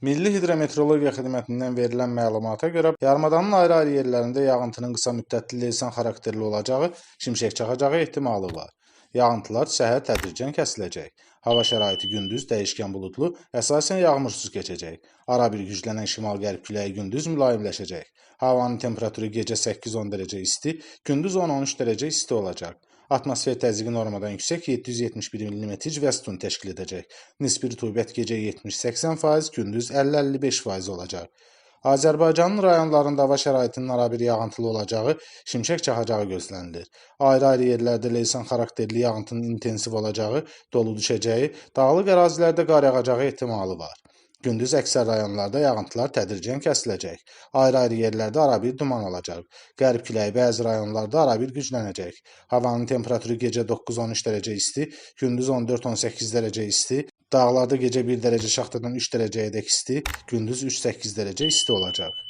Milli Hidrometeorologiya Xidmətindən verilən məlumata görə, yarımadanın ayrı-ayrı yerlərində yağıntının qısa müddətli leysan xarakterli olacağı, şimşək çaxacağı ehtimalı var. Yağıntılar səhər tədricən kəsiləcək. Hava şəraiti gündüz dəyişkən buludlu, əsasən yağmursuz keçəcək. Arabir güclənən şimal-qərb küləyi gündüz mülayimləşəcək. Havanın temperaturu gecə 8-10 dərəcə isti, gündüz 10-13 dərəcə isti olacaq. Atmosfer təzyiqi normadan yüksək 771 mm civə sütun təşkil edəcək. Nisbi rütubət gecə 70-80%, gündüz 50-55% olacaq. Azərbaycanın rayonlarında hava şəraitinin arabir yağıntılı olacağı, şimşək çaxacağı gözlənilir. Ayrı-ayrı yerlərdə leysan xarakterli yağıntının intensiv olacağı, dolu düşəcəyi, dağlıq ərazilərdə qar yağacağı ehtimalı var. Gündüz əksər rayonlarda yağıntılar tədricən kəsiləcək. Ayrı-ayrı yerlərdə arabir duman olacaq. Qərb küləyi bəzi rayonlarda arabir güclənəcək. Havanın temperaturu gecə 9-13 dərəcə isti, gündüz 14-18 dərəcə isti, dağlarda gecə 1 dərəcə şaxtadan 3 dərəcəyədək isti, gündüz 3-8 dərəcə isti olacaq.